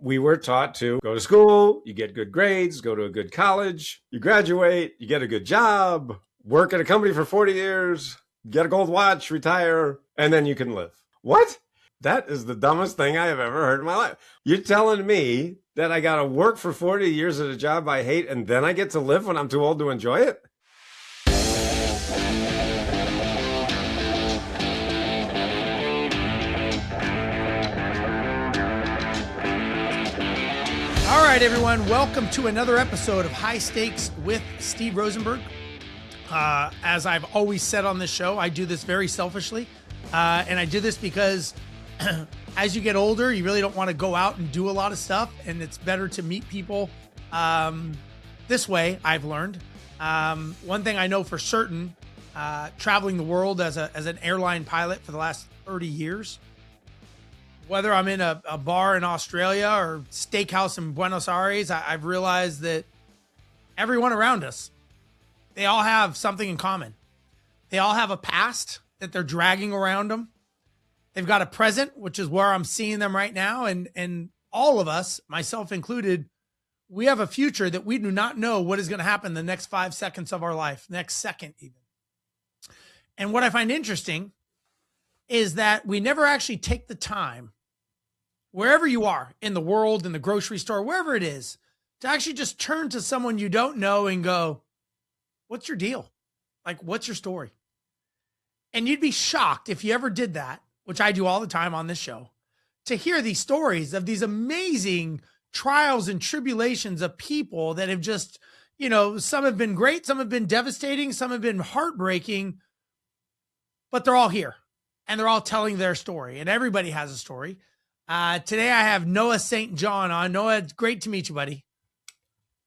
We were taught to go to school, you get good grades, go to a good college, you graduate, you get a good job, work at a company for 40 years, get a gold watch, retire, and then you can live. What? That is the dumbest thing I have ever heard in my life. You're telling me that I got to work for 40 years at a job I hate and then I get to live when I'm too old to enjoy it? All right, everyone. Welcome to another episode of High Stakes with Steve Rozenberg. As I've always said on this show, I do this very selfishly. And I do this because as you get older, you really don't want to go out and do a lot of stuff. And it's better to meet people this way, I've learned. One thing I know for certain, traveling the world as an airline pilot for the last 30 years, whether I'm in a bar in Australia or steakhouse in Buenos Aires, I've realized that everyone around us, they all have something in common. They all have a past that they're dragging around them. They've got a present, which is where I'm seeing them right now. And all of us, myself included, we have a future that we do not know what is going to happen the next 5 seconds of our life, next second even. And what I find interesting is that we never actually take the time, wherever you are in the world, in the grocery store, wherever it is, to actually just turn to someone you don't know and go, what's your deal? Like, what's your story? And you'd be shocked if you ever did that, which I do all the time on this show, to hear these stories of these amazing trials and tribulations of people that have just, some have been great, some have been devastating, some have been heartbreaking, but they're all here and they're all telling their story, and everybody has a story. Today I have Noah St. John on. Noah, it's great to meet you, buddy.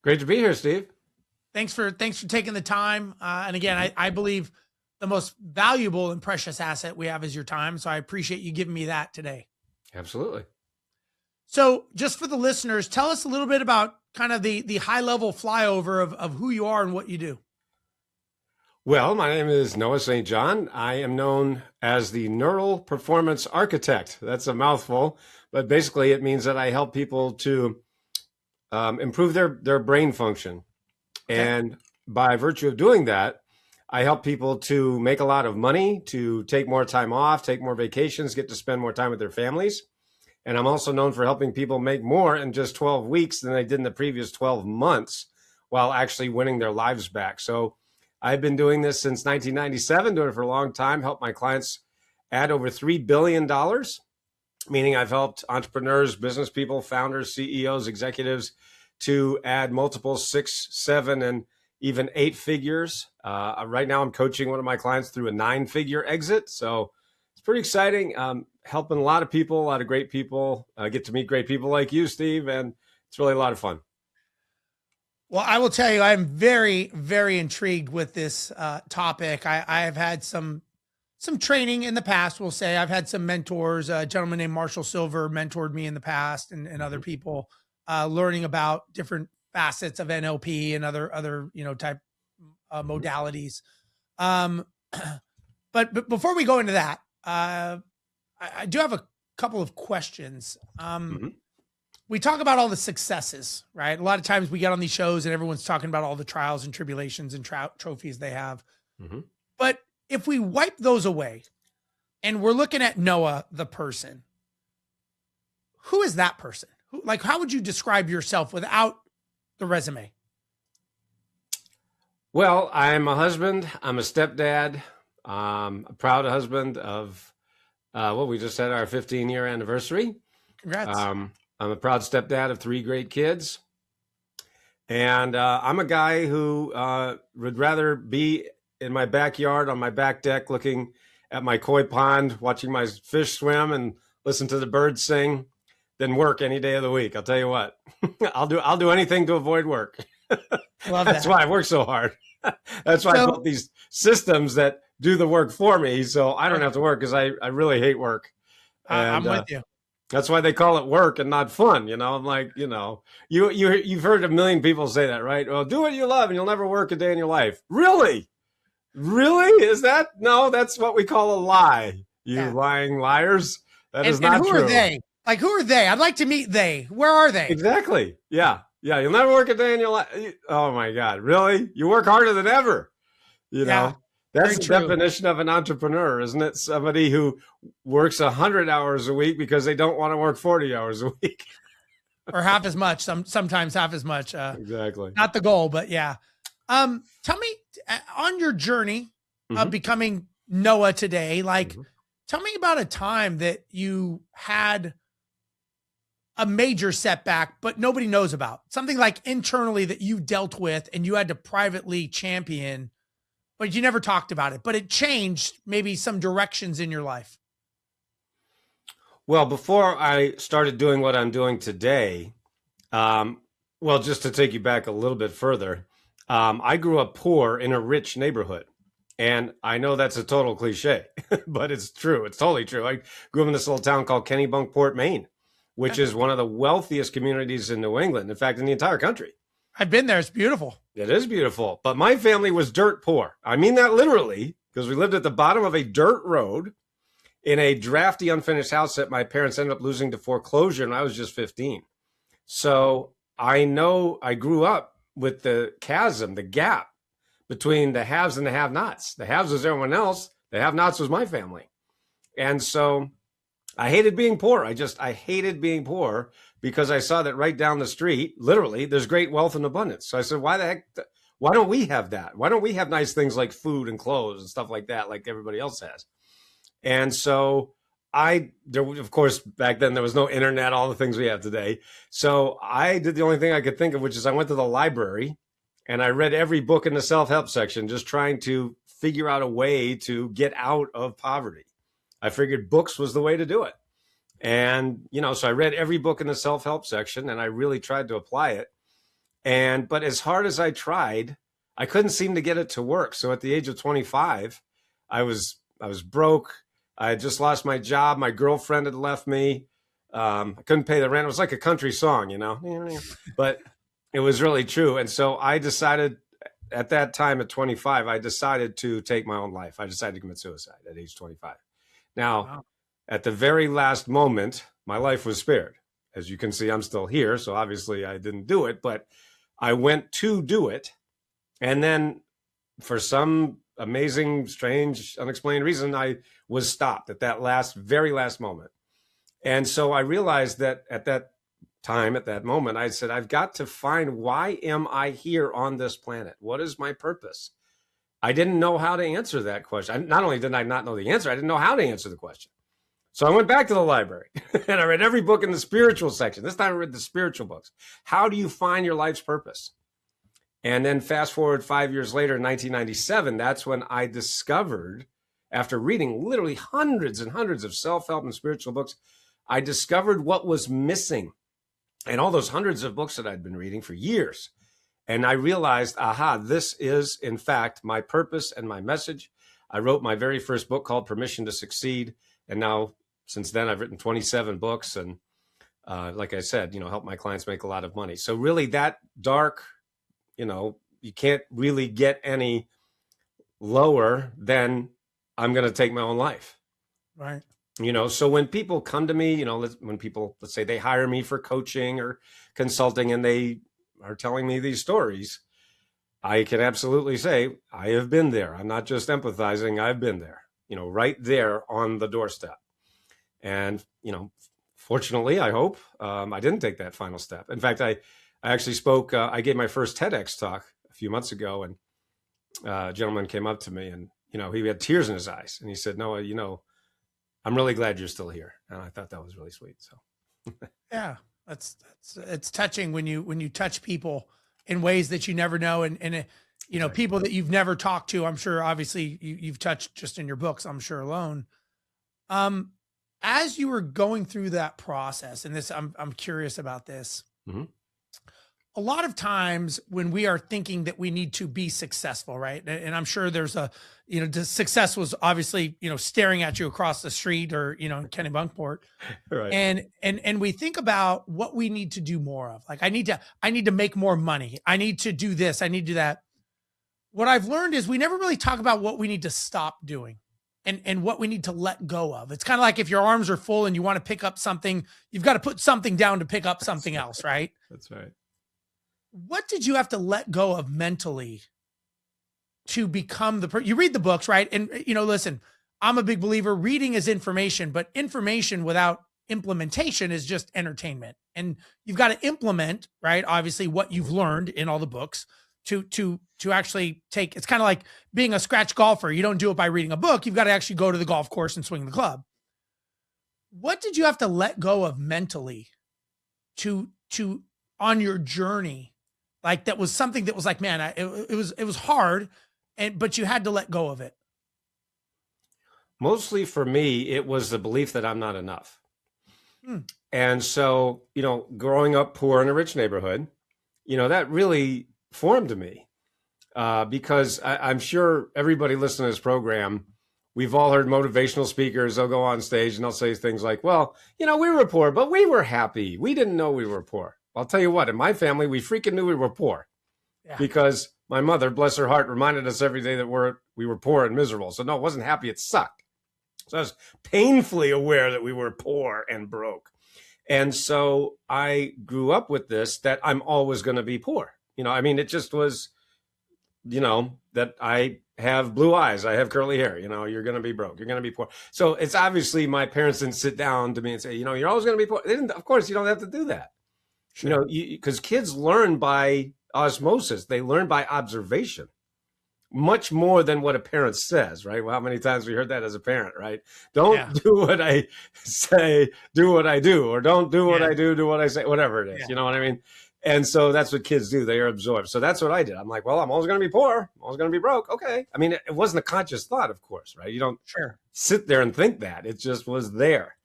Great to be here, Steve. Thanks for taking the time. And again, I believe the most valuable and precious asset we have is your time. So I appreciate you giving me that today. Absolutely. So just for the listeners, tell us a little bit about kind of the high level flyover of who you are and what you do. Well, my name is Noah St. John. I am known as the Neural Performance Architect. That's a mouthful, but basically it means that I help people to improve their brain function. Okay. And by virtue of doing that, I help people to make a lot of money, to take more time off, take more vacations, get to spend more time with their families. And I'm also known for helping people make more in just 12 weeks than they did in the previous 12 months while actually winning their lives back. So I've been doing this since 1997, doing it for a long time, helped my clients add over $3 billion, meaning I've helped entrepreneurs, business people, founders, CEOs, executives to add multiple 6, 7, and even 8 figures. Right now I'm coaching one of my clients through a 9-figure exit. So it's pretty exciting. Helping a lot of people, a lot of great people. I get to meet great people like you, Steve, and it's really a lot of fun. Well, I will tell you, I'm very, very intrigued with this topic. I have had some training in the past. We'll say I've had some mentors. A gentleman named Marshall Silver mentored me in the past, and other people learning about different facets of NLP and other type modalities. But before we go into that, I do have a couple of questions. We talk about all the successes, right? A lot of times we get on these shows and everyone's talking about all the trials and tribulations and trophies they have. Mm-hmm. But if we wipe those away and we're looking at Noah, the person, who is that person? How would you describe yourself without the resume? Well, I'm a husband. I'm a stepdad. A proud husband of, we just had our 15-year anniversary. Congrats. I'm a proud stepdad of 3 great kids. And I'm a guy who would rather be in my backyard on my back deck looking at my koi pond, watching my fish swim and listen to the birds sing than work any day of the week. I'll tell you what, I'll do anything to avoid work. That's why I work so hard. That's why I built these systems that do the work for me. So I don't have to work because I really hate work. I'm with you. That's why they call it work and not fun. I'm like, you've heard a million people say that, right? Well, do what you love and you'll never work a day in your life. Really? Is that? No, that's what we call a lie. You lying liars. That is not true. Who are they? Like, who are they? I'd like to meet they. Where are they? Exactly. Yeah. Yeah. You'll never work a day in your life. Oh my God. Really? You work harder than ever. You Yeah, know, that's very the true. definition of an entrepreneur, isn't it? Somebody who works 100 hours a week because they don't want to work 40 hours a week. Or half as much. Sometimes half as much. Exactly. Not the goal, but yeah. Tell me on your journey of Hmm. becoming Noah today, like, Hmm. tell me about a time that you had a major setback, but nobody knows about something like internally that you dealt with and you had to privately champion, but you never talked about it, but it changed maybe some directions in your life. Well, before I started doing what I'm doing today, um, well, just to take you back a little bit further, I grew up poor in a rich neighborhood. And I know that's a total cliche, but it's true. It's totally true. I grew up in this little town called Kennebunkport, Maine, which Okay. is one of the wealthiest communities in New England. In fact, in the entire country. I've been there. It's beautiful. It is beautiful. But my family was dirt poor. I mean that literally, because we lived at the bottom of a dirt road in a drafty, unfinished house that my parents ended up losing to foreclosure, and I was just 15. So I know I grew up with the chasm, the gap between the haves and the have-nots. The haves was everyone else. The have-nots was my family. And so I hated being poor. I hated being poor because I saw that right down the street, literally, there's great wealth and abundance. So I said, why the heck? Why don't we have that? Why don't we have nice things like food and clothes and stuff like that, like everybody else has? And so there, of course, back then there was no internet, all the things we have today. So I did the only thing I could think of, which is I went to the library and I read every book in the self-help section, just trying to figure out a way to get out of poverty. I figured books was the way to do it. And, so I read every book in the self-help section and I really tried to apply it. But as hard as I tried, I couldn't seem to get it to work. So at the age of 25, I was broke. I had just lost my job. My girlfriend had left me. I couldn't pay the rent. It was like a country song, but it was really true. And so I decided at that time at 25, I decided to take my own life. I decided to commit suicide at age 25. Now, Wow. at the very last moment, my life was spared. As you can see, I'm still here. So obviously I didn't do it, but I went to do it. And then for some amazing, strange, unexplained reason, I was stopped at that very last moment. And so I realized that at that time, at that moment, I said, I've got to find, why am I here on this planet? What is my purpose? I didn't know how to answer that question. Not only did I not know the answer, I didn't know how to answer the question. So I went back to the library and I read every book in the spiritual section. This time I read the spiritual books. How do you find your life's purpose? And then fast forward 5 years later, in 1997, that's when I discovered, after reading literally hundreds and hundreds of self-help and spiritual books, I discovered what was missing in all those hundreds of books that I'd been reading for years. And I realized, aha, this is, in fact, my purpose and my message. I wrote my very first book called Permission to Succeed. And now, since then, I've written 27 books. And like I said, help my clients make a lot of money. So really that dark, you can't really get any lower than I'm going to take my own life. Right. So when people come to me, when people, let's say they hire me for coaching or consulting and they are telling me these stories, I can absolutely say I have been there. I'm not just empathizing. I've been there, right there on the doorstep. And, fortunately, I hope I didn't take that final step. In fact, I actually spoke, I gave my first TEDx talk a few months ago, and a gentleman came up to me and, he had tears in his eyes and he said, Noah, I'm really glad you're still here. And I thought that was really sweet. So Yeah, that's it's touching when you touch people in ways that you never know, and Exactly. people that you've never talked to. I'm sure, obviously, you've touched just in your books. I'm sure alone. As you were going through that process, and this, I'm curious about this. Mm-hmm. A lot of times when we are thinking that we need to be successful, right? And I'm sure there's the success was obviously, staring at you across the street or, in Kennebunkport. Right. And we think about what we need to do more of. Like, I need to make more money. I need to do this. I need to do that. What I've learned is we never really talk about what we need to stop doing. and what we need to let go of. It's kind of like if your arms are full and you want to pick up something, you've got to put something down to pick up something else, right? That's right. What did you have to let go of mentally to become the person? You read the books, right? And, listen, I'm a big believer reading is information, but information without implementation is just entertainment. And you've got to implement, right? Obviously what you've learned in all the books to actually take. It's kind of like being a scratch golfer. You don't do it by reading a book. You've got to actually go to the golf course and swing the club. What did you have to let go of mentally to on your journey? Like that was something that was like, man, it was hard, but you had to let go of it. Mostly for me, it was the belief that I'm not enough. And so, growing up poor in a rich neighborhood, that really formed me because I'm sure everybody listening to this program, we've all heard motivational speakers. They'll go on stage and they'll say things like, well, we were poor, but we were happy. We didn't know we were poor. I'll tell you what, in my family, we freaking knew we were poor because my mother, bless her heart, reminded us every day that we were poor and miserable. So no, it wasn't happy. It sucked. So I was painfully aware that we were poor and broke. And so I grew up with this, that I'm always going to be poor. It just was, that I have blue eyes. I have curly hair. You're going to be broke. You're going to be poor. So it's obviously my parents didn't sit down to me and say, you're always going to be poor. They didn't, of course, you don't have to do that. Sure. Because kids learn by osmosis. They learn by observation. Much more than what a parent says, right? Well, how many times we heard that as a parent, right? Don't do what I say, do what I do, or don't do what I do what I say, whatever it is. You know what I mean? And so that's what kids do. They are absorbed. So that's what I did. I'm like, well, I'm always going to be poor. I'm always going to be broke. Okay. It wasn't a conscious thought, of course, right? You don't sit there and think that. It just was there.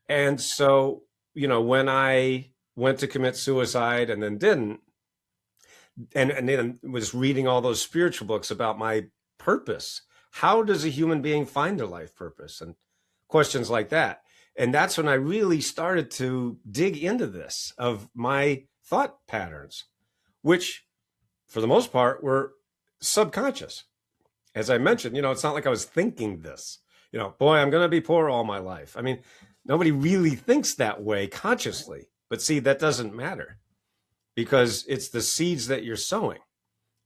And so, when I went to commit suicide and then didn't, and then was reading all those spiritual books about my purpose. How does a human being find their life purpose? And questions like that. And that's when I really started to dig into this of my thought patterns, which for the most part were subconscious. As I mentioned, it's not like I was thinking this, boy, I'm going to be poor all my life. Nobody really thinks that way consciously, but see, that doesn't matter. Because it's the seeds that you're sowing,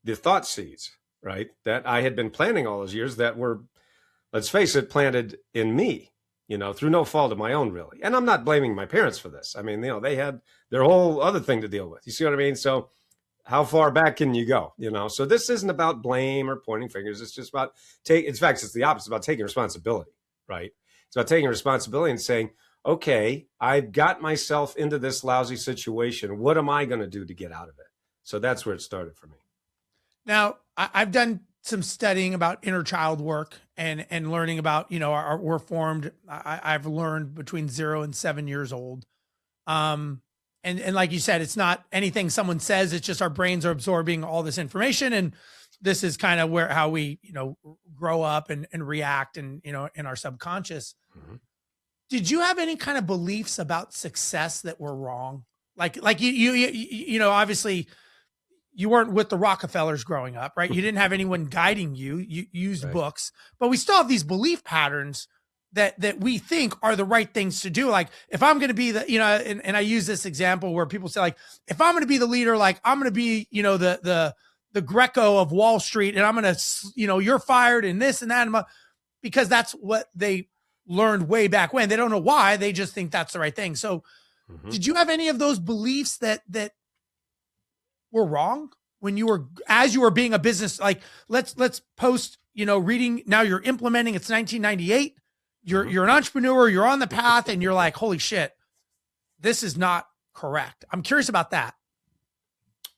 the thought seeds, right? That I had been planting all those years that were, let's face it, planted in me, through no fault of my own, really. And I'm not blaming my parents for this. They had their whole other thing to deal with. You see what I mean? So how far back can you go? So this isn't about blame or pointing fingers. It's just about in fact, it's the opposite, about taking responsibility, right? It's about taking responsibility and saying, okay, I've got myself into this lousy situation. What am I going to do to get out of it? So that's where it started for me. Now, I've done some studying about inner child work and learning about, we're formed. I've learned between 0 and 7 years old. And like you said, it's not anything someone says. It's just our brains are absorbing all this information. And this is kind of how we, grow up and react and, in our subconscious. Mm-hmm. Did you have any kind of beliefs about success that were wrong? Like you obviously you weren't with the Rockefellers growing up, right? You didn't have anyone guiding you. You used books, but we still have these belief patterns that we think are the right things to do. Like if I'm going to be the, and I use this example where people say like, if I'm going to be the leader, like I'm going to be, the Greco of Wall Street and I'm going to, you're fired and this and that, because that's what they learned way back when. They don't know why, they just think that's the right thing. So did you have any of those beliefs that were wrong when as you were being a business, like let's post, reading, now you're implementing, it's 1998, you're an entrepreneur, you're on the path and you're like, holy shit, this is not correct. I'm curious about that.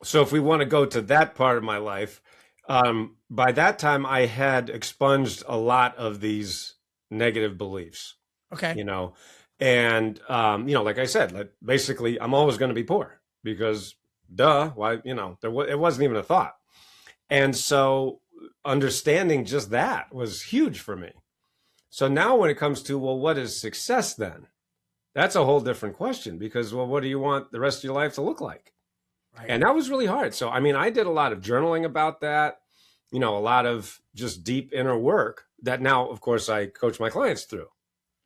So if we want to go to that part of my life, by that time I had expunged a lot of these negative beliefs. Okay. And like I said, like basically I'm always going to be poor because why, it wasn't even a thought. And so understanding just that was huge for me. So now when it comes to, well, what is success then? That's a whole different question because, well, what do you want the rest of your life to look like? Right. And that was really hard. So, I did a lot of journaling about that. a lot of just deep inner work that now, of course, I coach my clients through,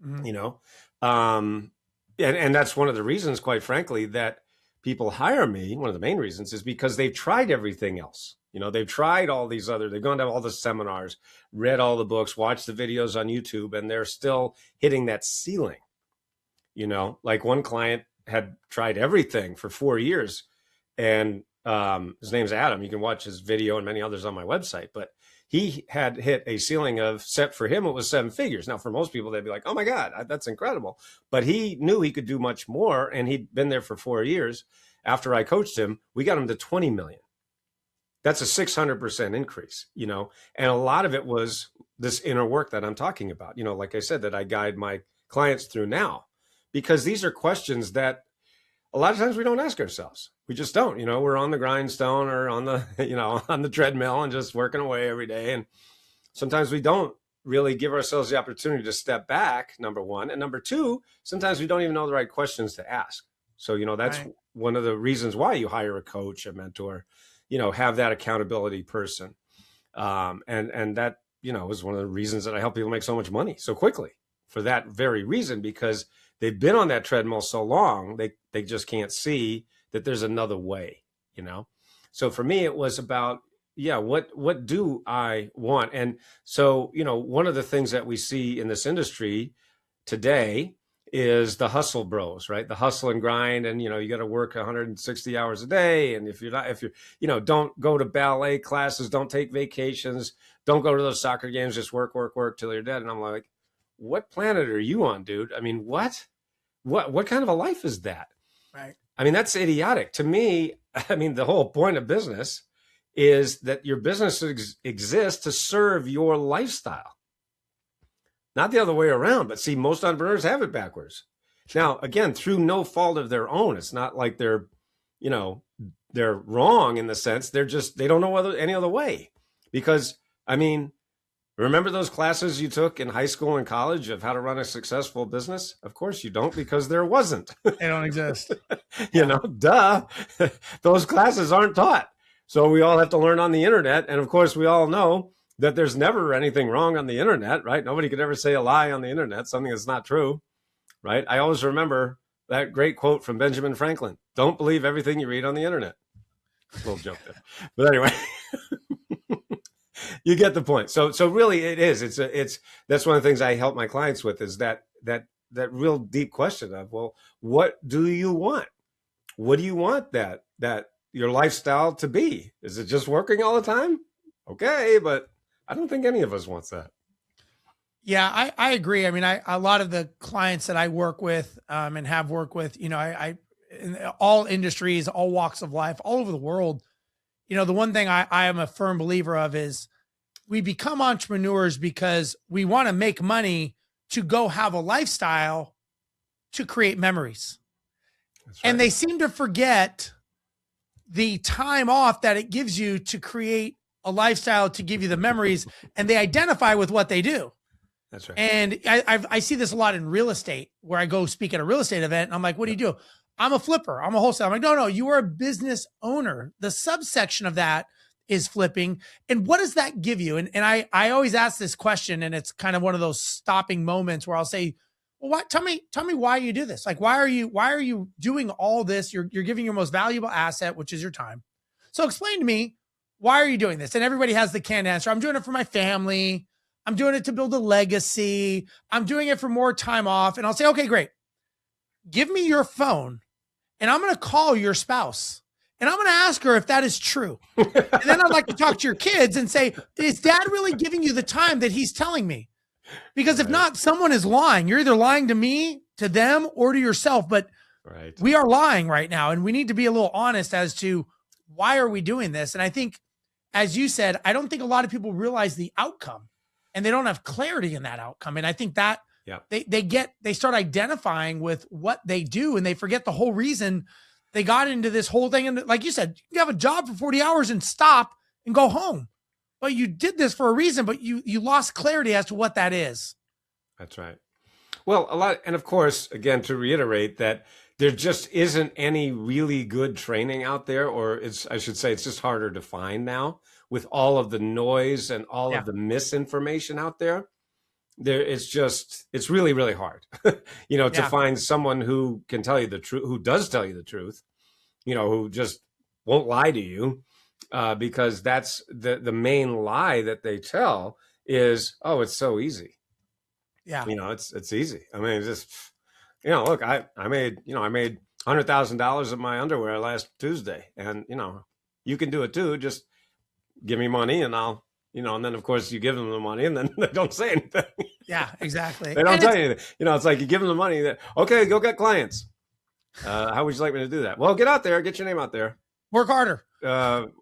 Mhm. you know. And that's one of the reasons, quite frankly, that people hire me. One of the main reasons is because they've tried everything else. They've tried all these they've gone to all the seminars, read all the books, watched the videos on YouTube, and they're still hitting that ceiling. Like one client had tried everything for 4 years, and his name's Adam. You can watch his video and many others on my website, but he had hit a ceiling of set for him. It was 7 figures. Now, for most people, they'd be like, oh my God, that's incredible. But he knew he could do much more. And he'd been there for 4 years. After I coached him, we got him to 20 million. That's a 600% increase, and a lot of it was this inner work that I'm talking about, like I said, that I guide my clients through now, because these are questions that a lot of times we don't ask ourselves. We just don't. We're on the grindstone or on the on the treadmill and just working away every day, and sometimes we don't really give ourselves the opportunity to step back, number one, and number two, sometimes we don't even know the right questions to ask. So that's right. One of the reasons why you hire a coach, a mentor, have that accountability person, and that is one of the reasons that I help people make so much money so quickly, for that very reason, because they've been on that treadmill so long, they just can't see that there's another way, So for me, it was about, what do I want? And so, one of the things that we see in this industry today is the hustle bros, right? The hustle and grind. And, you got to work 160 hours a day. And if you're, don't go to ballet classes, don't take vacations, don't go to those soccer games, just work till you're dead. And I'm like, what planet are you on, dude? I mean, what kind of a life is that? Right. I mean, that's idiotic to me. I mean, the whole point of business is that your business exists to serve your lifestyle, not the other way around. But see, most entrepreneurs have it backwards. Now, again, through no fault of their own. It's not like they're wrong in the sense they don't know any other way. Because, I mean, remember those classes you took in high school and college of how to run a successful business? Of course you don't, because there wasn't. They don't exist. Duh. Those classes aren't taught. So we all have to learn on the internet. And of course, we all know that there's never anything wrong on the internet, right? Nobody could ever say a lie on the internet, something that's not true, right? I always remember that great quote from Benjamin Franklin: don't believe everything you read on the internet. A little joke there. But anyway. You get the point. So really it is. It's that's one of the things I help my clients with, is that real deep question of, well, what do you want? What do you want that your lifestyle to be? Is it just working all the time? Okay, but I don't think any of us wants that. Yeah, I agree. I mean, a lot of the clients that I work with and have worked with, I in all industries, all walks of life, all over the world, the one thing I am a firm believer of is we become entrepreneurs because we want to make money to go have a lifestyle to create memories. That's right. And they seem to forget the time off that it gives you to create a lifestyle to give you the memories, and they identify with what they do. That's right. And I see this a lot in real estate, where I go speak at a real estate event and I'm like, what do you do? I'm a flipper. I'm a wholesaler. I'm like, no, you are a business owner. The subsection of that is flipping. And what does that give you? And I always ask this question, and it's kind of one of those stopping moments where I'll say, well, tell me why you do this. Like, why are you doing all this? You're giving your most valuable asset, which is your time. So explain to me, why are you doing this? And everybody has the canned answer. I'm doing it for my family. I'm doing it to build a legacy. I'm doing it for more time off. And I'll say, okay, great. Give me your phone and I'm going to call your spouse and I'm going to ask her if that is true. And then I'd like to talk to your kids and say, is dad really giving you the time that he's telling me? Because if not, someone is lying. You're either lying to me, to them, or to yourself. But we are lying right now. And we need to be a little honest as to why are we doing this? And I think, as you said, I don't think a lot of people realize the outcome and they don't have clarity in that outcome. And I think that they start identifying with what they do and they forget the whole reason they got into this whole thing. And like you said, you have a job for 40 hours and stop and go home. But you did this for a reason, but you lost clarity as to what that is. That's right. Well, a lot. And of course, again, to reiterate that there just isn't any really good training out there, or I should say, it's just harder to find now with all of the noise and all Yeah. of the misinformation out there. It's really, really hard, to Yeah. find someone who can tell you the truth, who does tell you the truth, who just won't lie to you, because that's the main lie that they tell is, oh, it's so easy. Yeah. It's easy. I mean, it's just, look, I made $100,000 of my underwear last Tuesday, and you can do it too. Just give me money, and I'll, and then of course you give them the money, and then they don't say anything. Yeah, exactly. They don't tell you anything. It's like you give them the money. That okay, go get clients. How would you like me to do that? Well, get out there, get your name out there, Work harder.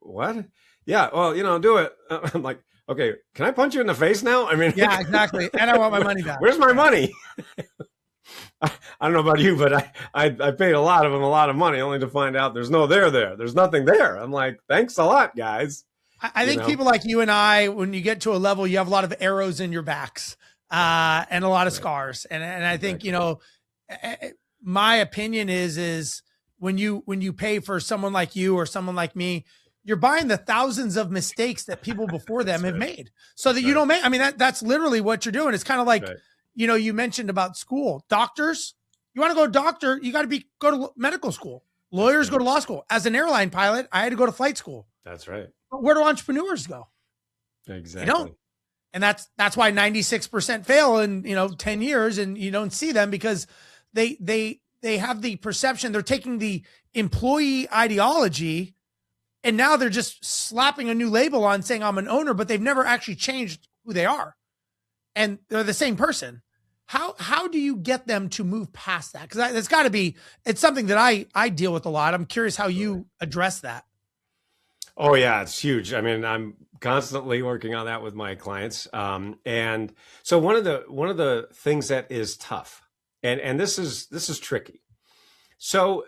What? Yeah, well, do it. I'm like, okay, can I punch you in the face now? I mean, Yeah, exactly. And I want my money back. Where's my money? I don't know about you, but I paid a lot of them a lot of money only to find out there's no there. There's nothing there. I'm like, thanks a lot, guys. I think people like you and I, when you get to a level, you have a lot of arrows in your backs and a lot of scars. And I think, my opinion is when you pay for someone like you or someone like me, you're buying the thousands of mistakes that people before them have made so that you don't make. I mean, that's literally what you're doing. It's kind of like, you mentioned about school. Doctors, you want to go to doctor, you got to go to medical school. Lawyers go to law school. As an airline pilot, I had to go to flight school. That's right. But where do entrepreneurs go? Exactly. They don't. And that's why 96% fail in 10 years, and you don't see them because they have the perception, they're taking the employee ideology and now they're just slapping a new label on saying I'm an owner, but they've never actually changed who they are. And they're the same person. How do you get them to move past that? Because it's got to be, it's something that I deal with a lot. I'm curious how you address that. Oh yeah, it's huge. I mean, I'm constantly working on that with my clients. And so one of the things that is tough, and this is tricky. So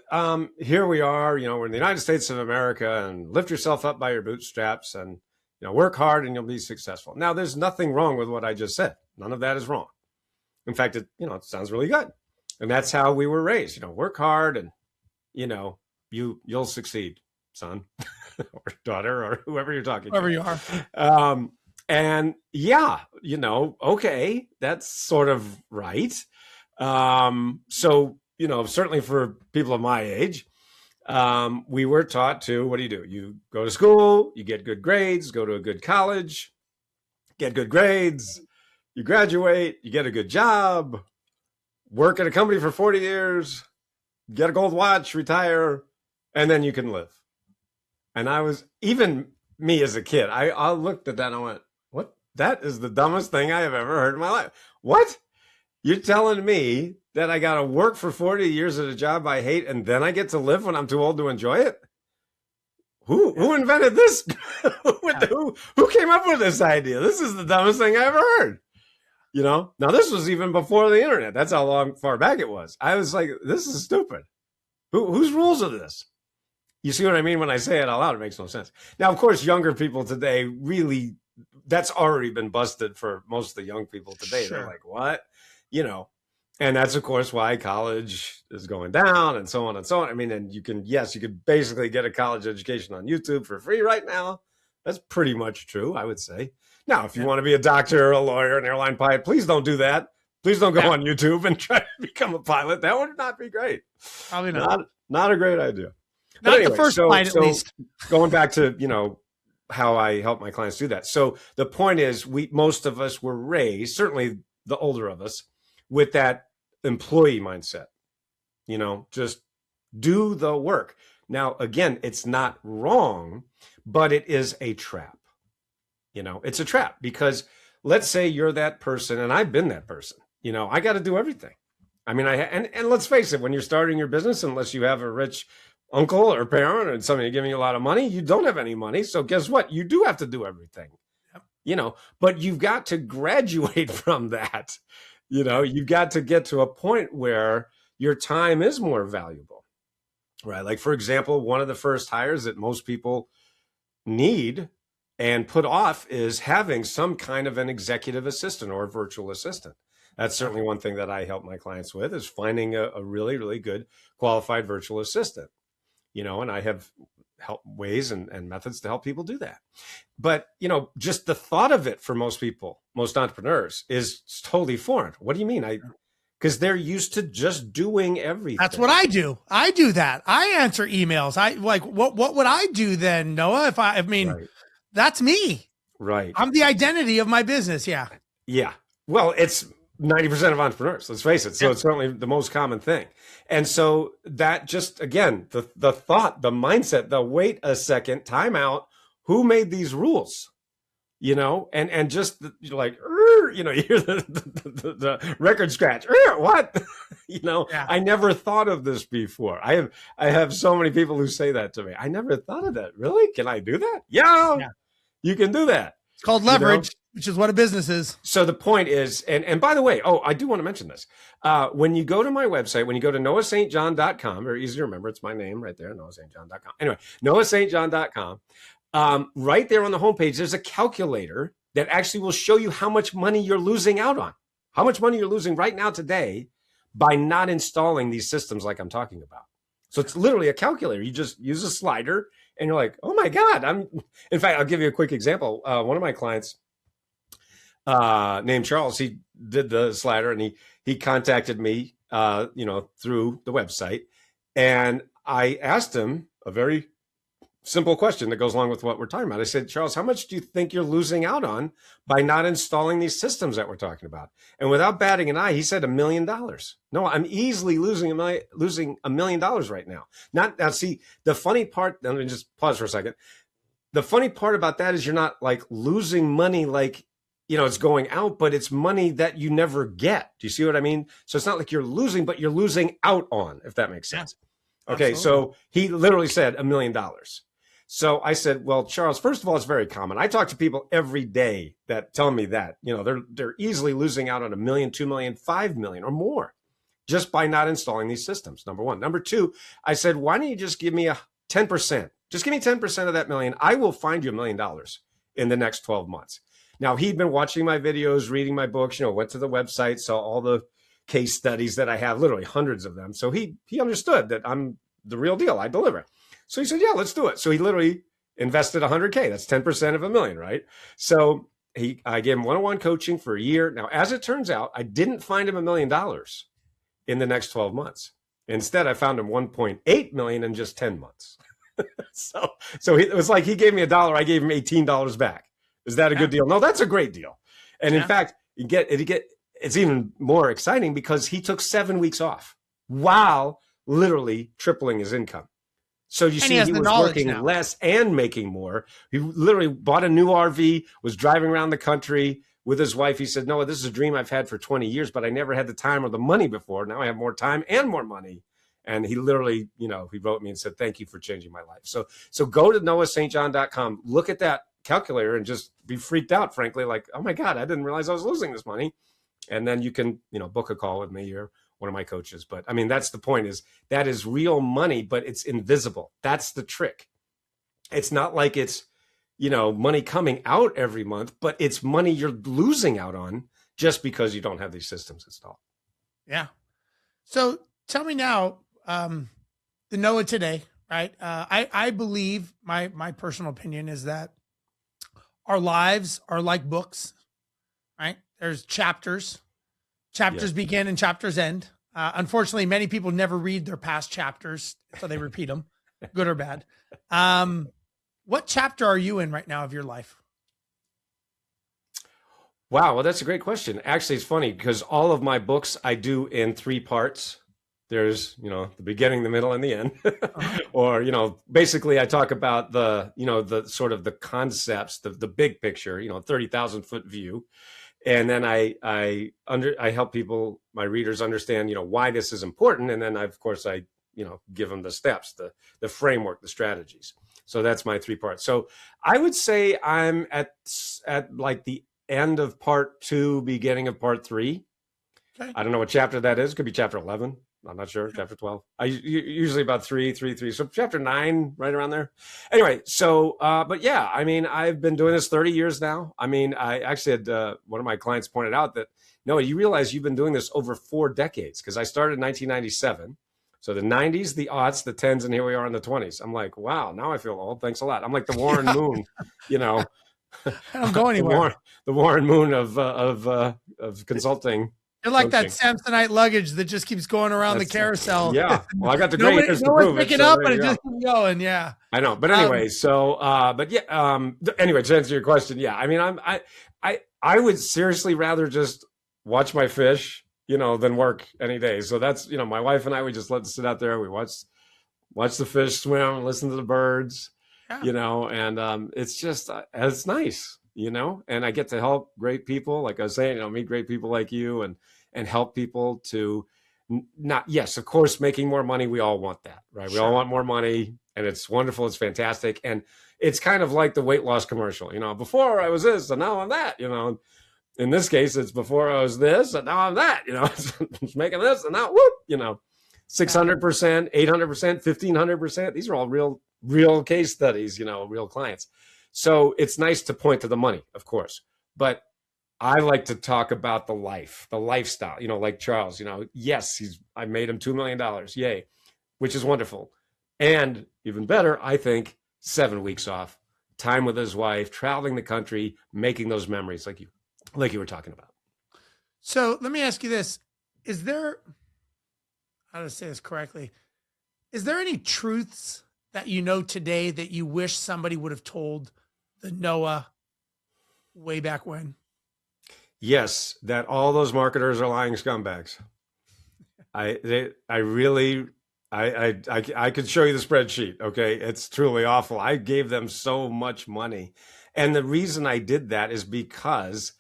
here we are, we're in the United States of America, and lift yourself up by your bootstraps, and work hard and you'll be successful. Now, there's nothing wrong with what I just said. None of that is wrong. In fact, it sounds really good, and that's how we were raised. Work hard, and you'll succeed, son or daughter or whoever you're talking Whoever to. you are. And yeah, okay, that's sort of right. So, certainly for people of my age, we were taught to, what do? You go to school, you get good grades, go to a good college, get good grades, you graduate, you get a good job, work at a company for 40 years, get a gold watch, retire, and then you can live. And even me as a kid, I looked at that and I went, what? That is the dumbest thing I have ever heard in my life. What? You're telling me that I got to work for 40 years at a job I hate and then I get to live when I'm too old to enjoy it? Who invented this? Who came up with this idea? This is the dumbest thing I ever heard. Now this was even before the internet. That's how far back it was. I was like, this is stupid. Whose rules are this? You see what I mean? When I say it out loud, it makes no sense. Now, of course, younger people today, really, that's already been busted for most of the young people today. Sure. They're like, what? And that's, of course, why college is going down and so on and so on. I mean, and you could basically get a college education on YouTube for free right now. That's pretty much true, I would say. Now, if you want to be a doctor, a lawyer, an airline pilot, please don't do that. Please don't go on YouTube and try to become a pilot. That would not be great. Probably not. Not a great idea. Not anyway, the first flight, at least. Going back to, how I help my clients do that. So the point is, most of us were raised, certainly the older of us, with that employee mindset. Just do the work. Now, again, it's not wrong, but it is a trap. It's a trap because let's say you're that person, and I've been that person. I got to do everything. I mean, and let's face it, when you're starting your business, unless you have a rich uncle or parent or somebody giving you a lot of money, you don't have any money. So guess what? You do have to do everything, but you've got to graduate from that. You've got to get to a point where your time is more valuable, right? Like, for example, one of the first hires that most people need and put off is having some kind of an executive assistant or a virtual assistant. That's certainly one thing that I help my clients with is finding a really, really good qualified virtual assistant, and I have help ways and methods to help people do that. But, just the thought of it for most people, most entrepreneurs is totally foreign. What do you mean? Because they're used to just doing everything. That's what I do. I do that. I answer emails. What would I do then, Noah? Right. That's me. Right. I'm the identity of my business. Yeah. Yeah. Well, it's 90% of entrepreneurs, let's face it. So it's certainly the most common thing. And so that just, again, the thought, the mindset, the wait a second, time out, who made these rules? And just you're like, you hear the record scratch. What? I never thought of this before. I have so many people who say that to me. I never thought of that. Really? Can I do that? Yeah. You can do that. It's called leverage, which is what a business is. So the point is, and by the way, I do want to mention this. When you go to my website, when you go to noahstjohn.com, very easy to remember, it's my name right there, noahstjohn.com. Anyway, noahstjohn.com. Right there on the homepage, there's a calculator that actually will show you how much money you're losing out on, how much money you're losing right now today by not installing these systems like I'm talking about. So it's literally a calculator. You just use a slider and you're like, oh my God. In fact, I'll give you a quick example. One of my clients named Charles, he did the slider and he contacted me, through the website. And I asked him a very simple question that goes along with what we're talking about. I said, Charles, how much do you think you're losing out on by not installing these systems that we're talking about? And without batting an eye, he said $1 million. No, I'm easily losing $1 million right now. Now, see, the funny part, let me just pause for a second. The funny part about that is you're not like losing money like, it's going out, but it's money that you never get. Do you see what I mean? So it's not like you're losing, but you're losing out on, if that makes sense. Yeah, okay, so he literally said $1 million. So I said, well, Charles, first of all, it's very common. I talk to people every day that tell me that, they're easily losing out on $1 million, $2 million, $5 million or more just by not installing these systems. Number one. Number two, I said, why don't you just give me 10%? Just give me 10% of that million. I will find you $1 million in the next 12 months. Now, he'd been watching my videos, reading my books, went to the website, saw all the case studies that I have, literally hundreds of them. So he understood that I'm the real deal. I deliver. So he said, yeah, let's do it. So he literally invested $100K. That's 10% of $1 million, right? So I gave him one-on-one coaching for a year. Now, as it turns out, I didn't find him $1 million in the next 12 months. Instead, I found him 1.8 million in just 10 months. So it was like he gave me $1, I gave him $18 back. Is that a good deal? No, that's a great deal. And in fact, it's even more exciting because he took 7 weeks off while literally tripling his income. So you see, he was working less and making more. He literally bought a new RV, was driving around the country with his wife. He said, Noah, this is a dream I've had for 20 years, but I never had the time or the money before. Now I have more time and more money. And he literally, he wrote me and said, thank you for changing my life. So go to noahstjohn.com, look at that calculator and just be freaked out, frankly, like, oh my God, I didn't realize I was losing this money. And then you can, book a call with me or one of my coaches. But I mean, that's the point, is that is real money, but it's invisible. That's the trick. It's not like it's, money coming out every month, but it's money you're losing out on just because you don't have these systems installed. Yeah. So tell me now, the Noah today, right? I believe my personal opinion is that our lives are like books, right? There's chapters. Chapters begin and chapters end. Unfortunately, many people never read their past chapters, so they repeat them, good or bad. What chapter are you in right now of your life? Wow, well, that's a great question. Actually, it's funny because all of my books I do in 3 parts. There's, the beginning, the middle, and the end. Or, basically I talk about the the sort of the concepts, the big picture, 30,000 foot view. And then I help people, my readers, understand, why this is important. And then of course I give them the steps, the framework, the strategies. So that's my 3 parts. So I would say I'm at like the end of part 2, beginning of part 3. Okay. I don't know what chapter that is. Could be chapter 11. I'm not sure. Chapter 12. I usually about 3. So chapter 9, right around there. Anyway, so, but yeah, I mean, I've been doing this 30 years now. I mean, I actually had one of my clients pointed out that No, you realize you've been doing this over 4 decades, because I started in 1997. So the 90s, the aughts, the tens, and here we are in the 20s. I'm like, wow, now I feel old. Thanks a lot. I'm like the Warren Yeah, Moon, you know, I don't go the anywhere. Warren Moon of consulting You're like that coaching. Samsonite luggage that just keeps going around the That's carousel. Yeah. Well, I got the gray Nobody, hairs no to one's prove it. picking So up, there but you it go. just keeps going. Yeah. I know, but Um, anyway, so but yeah, anyway, to answer your question, yeah, I mean, I would seriously rather just watch my fish, than work any day. So that's, my wife and I, we just let them sit out there. We watch the fish swim, listen to the birds, yeah. and it's just it's nice, and I get to help great people, like I was saying, meet great people like you, and help people to not, yes, of course, making more money. We all want that, right? We all Sure. want more money, and it's wonderful. It's fantastic. And it's kind of like the weight loss commercial, before I was this and now I'm that, in this case, it's before I was this and now I'm that, it's making this and now, whoop, Yeah. 600%, 800%, 1500%. These are all real case studies, real clients. So it's nice to point to the money, of course, but I like to talk about the lifestyle, like Charles, yes, I made him $2 million. Yay. Which is wonderful. And even better, I think, 7 weeks off, time with his wife, traveling the country, making those memories like you were talking about. So let me ask you this. Is there, how to say this correctly? Is there any truths that you know today that you wish somebody would have told the Noah way back when? Yes, that all those marketers are lying scumbags. I really, I could show you the spreadsheet. Okay, it's truly awful. I gave them so much money, and the reason I did that is because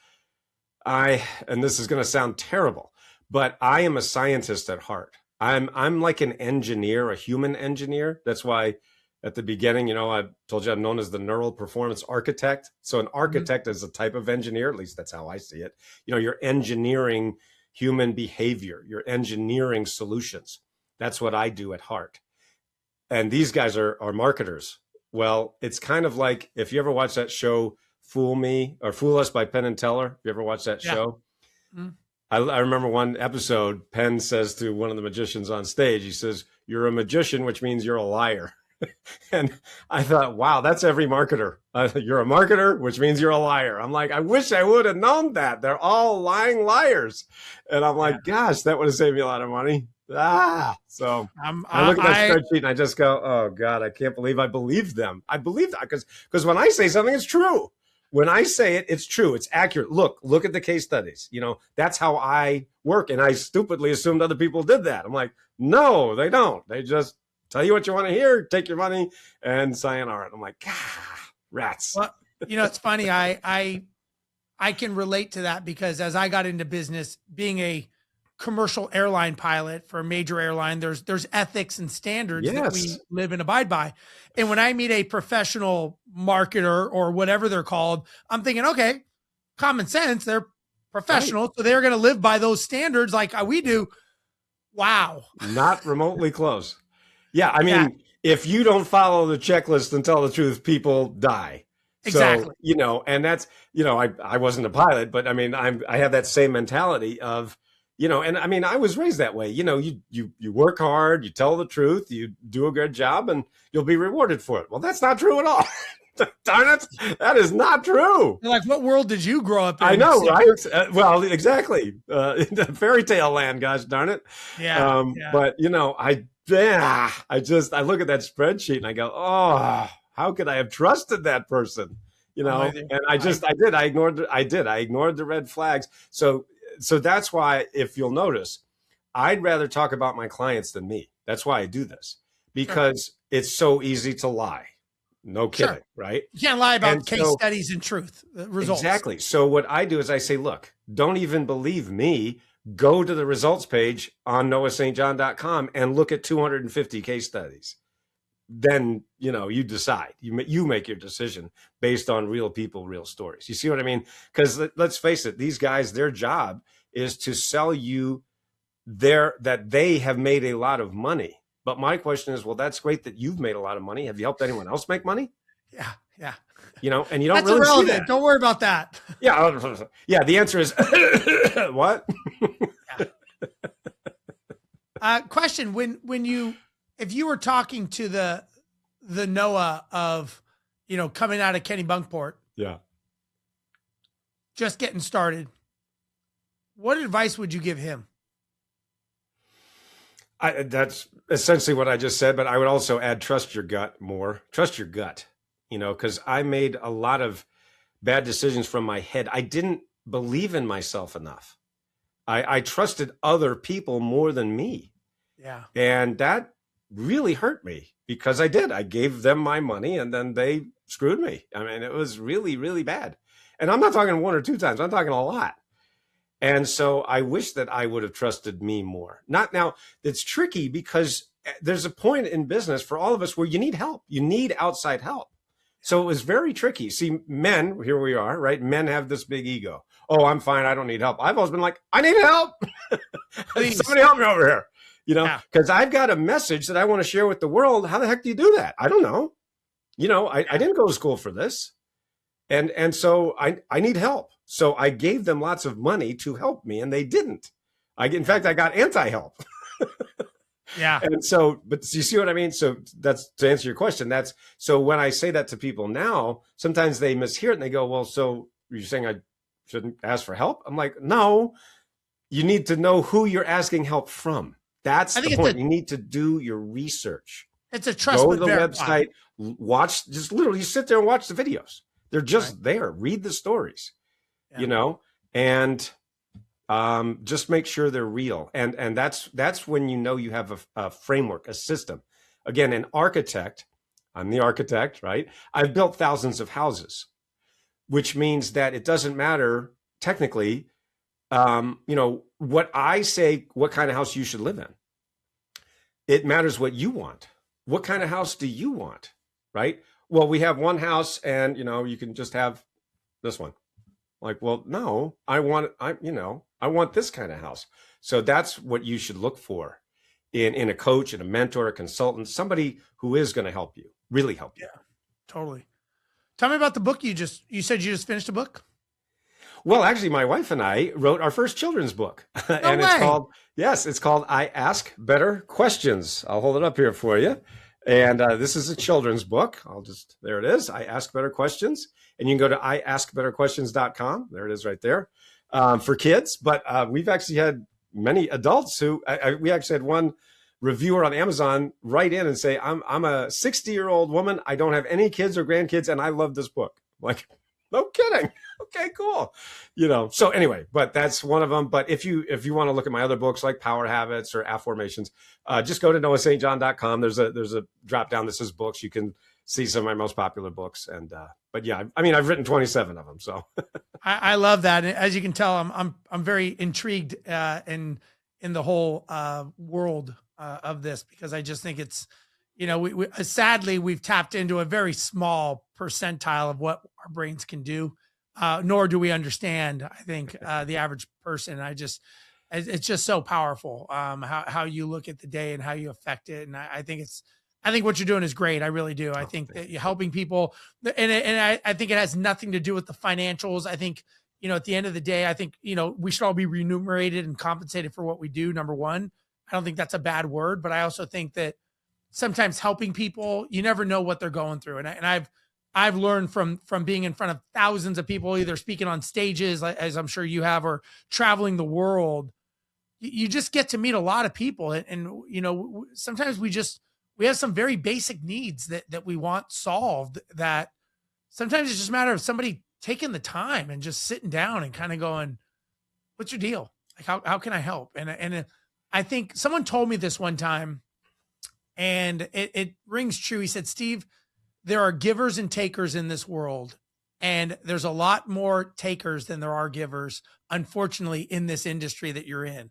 and this is going to sound terrible, but I am a scientist at heart. I'm like an engineer, a human engineer. That's why at the beginning, I told you I'm known as the neural performance architect. So an Mhm. architect is a type of engineer, at least that's how I see it. You're engineering human behavior, you're engineering solutions. That's what I do at heart. And these guys are marketers. Well, it's kind of like, if you ever watch that show, Fool Me or Fool Us by Penn and Teller. You ever watch that Yeah. show? Mhm. I remember one episode, Penn says to one of the magicians on stage, he says, "You're a magician, which means you're a liar." And I thought, wow, that's every marketer. You're a marketer, which means you're a liar. I'm like, I wish I would have known that. They're all lying liars. And I'm Yeah. like, gosh, that would have saved me a lot of money. So I'm, I look at that I, spreadsheet and I just go, oh God, I can't believe I believed them. I believe that because when I say something, it's true. When I say it, it's true. It's accurate. Look at the case studies. That's how I work. And I stupidly assumed other people did that. I'm like, no, they don't. They just tell you what you want to hear, take your money, and sayonara. I'm like, rats. well, it's funny. I can relate to that because as I got into business, being a commercial airline pilot for a major airline, there's ethics and standards that we Yes. live and abide by. And when I meet a professional marketer or whatever they're called, I'm thinking, okay, common sense, they're professional, so they're going to live by those standards like we do. Wow. Not remotely close. Yeah, I Yeah, mean, if you don't follow the checklist and tell the truth, people die. So, exactly. and that's, I wasn't a pilot, but I mean, I have that same mentality of, and I mean, I was raised that way. You work hard, you tell the truth, you do a good job, and you'll be rewarded for it. Well, that's not true at all. Darn it. That is not true. They're like, what world did you grow up in? I know, right? Well, exactly. In the fairy tale land, gosh darn it. Yeah. But I look at that spreadsheet and I go, oh, how could I have trusted that person? I'm with you. And I ignored the red flags. So that's why, if you'll notice, I'd rather talk about my clients than me. That's why I do this, because it's so easy to lie. No kidding, Sure. right? You can't lie about And case studies and truth results. Exactly. So what I do is I say, look, don't even believe me. Go to the results page on noahstjohn.com and look at 250 case studies. Then, you decide. You make your decision based on real people, real stories. You see what I mean? Because let's face it, these guys, their job is to sell you that they have made a lot of money. But my question is, well, that's great that you've made a lot of money. Have you helped anyone else make money? Yeah. Yeah. And you don't That's really see irrelevant. that. Don't worry about that. Yeah. Yeah. The answer is what? Yeah. Question: if you were talking to the Noah of, coming out of Kenny Bunkport, Yeah. just getting started, what advice would you give him? That's essentially what I just said, but I would also add trust your gut more. Trust your gut, because I made a lot of bad decisions from my head. I didn't believe in myself enough. I trusted other people more than me. Yeah. And that really hurt me because I did. I gave them my money and then they screwed me. I mean, it was really, really bad. And I'm not talking one or two times, I'm talking a lot. And so I wish that I would have trusted me more. Not now, it's tricky because there's a point in business for all of us where you need help. You need outside help. So it was very tricky. See, men, here we are, right? Men have this big ego. Oh, I'm fine. I don't need help. I've always been like, I need help. Somebody help me over here. Because I've got a message that I want to share with the world. How the heck do you do that? I don't know. I didn't go to school for this. And so I need help. So I gave them lots of money to help me, and they didn't. In fact, I got anti-help. Yeah. And so, but you see what I mean? So that's to answer your question. So when I say that to people now, sometimes they mishear it and they go, well, so you're saying I shouldn't ask for help? I'm like, no, you need to know who you're asking help from. That's the point. You need to do your research. It's a trust. Go to the website, watch, just literally sit there and watch the videos. They're just there. Read the stories, and just make sure they're real. And that's when you have a framework, a system. Again, an architect, I'm the architect, right? I've built thousands of houses, which means that it doesn't matter technically, what I say, what kind of house you should live in. It matters what you want. What kind of house do you want, right? Well, we have one house and, you can just have this one. Like, well, no, I want this kind of house. So that's what you should look for in a coach and a mentor, a consultant, somebody who is going to help you, really help you. Yeah, totally. Tell me about the book you said you just finished a book. Well, actually, my wife and I wrote our first children's book. And it's called I Ask Better Questions. I'll hold it up here for you. And this is a children's book. There it is. I Ask Better Questions. And you can go to iaskbetterquestions.com. There it is right there for kids. But we've actually had many adults we actually had one reviewer on Amazon write in and say, I'm a 60-year-old woman. I don't have any kids or grandkids, and I love this book. I'm like, no kidding. Okay, cool. So anyway, but that's one of them. But if you want to look at my other books like Power Habits or Affirmations, just go to noahstjohn.com. There's a drop down that says books. You can see some of my most popular books. And but yeah, I mean, I've written 27 of them. So I love that. And as you can tell, I'm very intrigued in the whole world of this, because I just think it's, we sadly we've tapped into a very small percentile of what our brains can do. Nor do we understand, I think, the average person. It's just so powerful, how you look at the day and how you affect it. And I think what you're doing is great. I really do. I think that you're helping people, and I think it has nothing to do with the financials. I think, at the end of the day, I think, we should all be remunerated and compensated for what we do. Number one, I don't think that's a bad word, but I also think that sometimes helping people, you never know what they're going through. And I've learned from being in front of thousands of people, either speaking on stages, as I'm sure you have, or traveling the world. You just get to meet a lot of people. And sometimes we have some very basic needs that we want solved, that sometimes it's just a matter of somebody taking the time and just sitting down and kind of going, what's your deal? Like, how can I help? And I think someone told me this one time, and it rings true. He said, Steve, there are givers and takers in this world, and there's a lot more takers than there are givers, unfortunately, in this industry that you're in.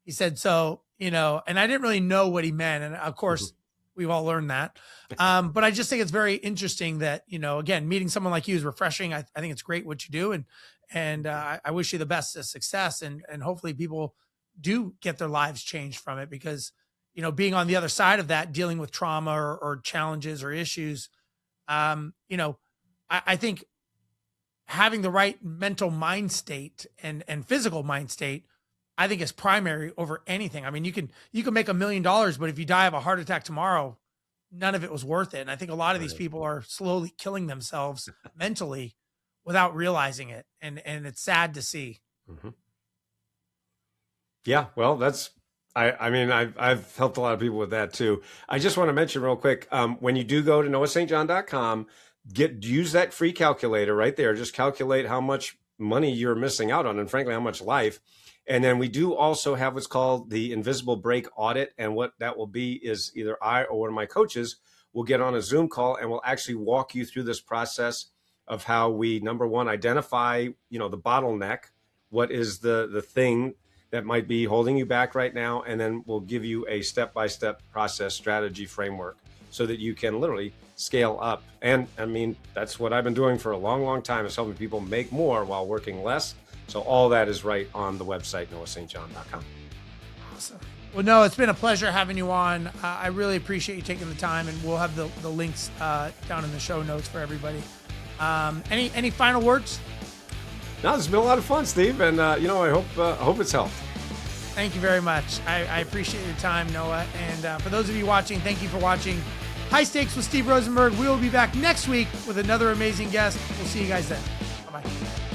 He said, so, and I didn't really know what he meant. And of course, we've all learned that. But I just think it's very interesting that, again, meeting someone like you is refreshing. I think it's great what you do. And I wish you the best of success, and hopefully people do get their lives changed from it, because, being on the other side of that, dealing with trauma or challenges or issues, You know, I think having the right mental mind state and physical mind state, I think is primary over anything. I mean, you can make $1 million, but if you die of a heart attack tomorrow, none of it was worth it. And I think a lot of these people are slowly killing themselves mentally without realizing it. And it's sad to see. Mm-hmm. Yeah, well, I mean, I've helped a lot of people with that too. I just want to mention real quick, when you do go to noahstjohn.com, use that free calculator right there. Just calculate how much money you're missing out on, and frankly, how much life. And then we do also have what's called the invisible break audit. And what that will be is either I or one of my coaches will get on a Zoom call and we'll actually walk you through this process of how we, number one, identify, the bottleneck. What is the thing that might be holding you back right now? And then we'll give you a step-by-step process strategy framework so that you can literally scale up. And I mean, that's what I've been doing for a long, long time, is helping people make more while working less. So all that is right on the website, noahstjohn.com. Awesome. Well, Noah, it's been a pleasure having you on. I really appreciate you taking the time, and we'll have the links down in the show notes for everybody. Any final words? No, it's been a lot of fun, Steve, and I hope it's helped. Thank you very much. I appreciate your time, Noah. And for those of you watching, thank you for watching High Stakes with Steve Rozenberg. We will be back next week with another amazing guest. We'll see you guys then. Bye-bye.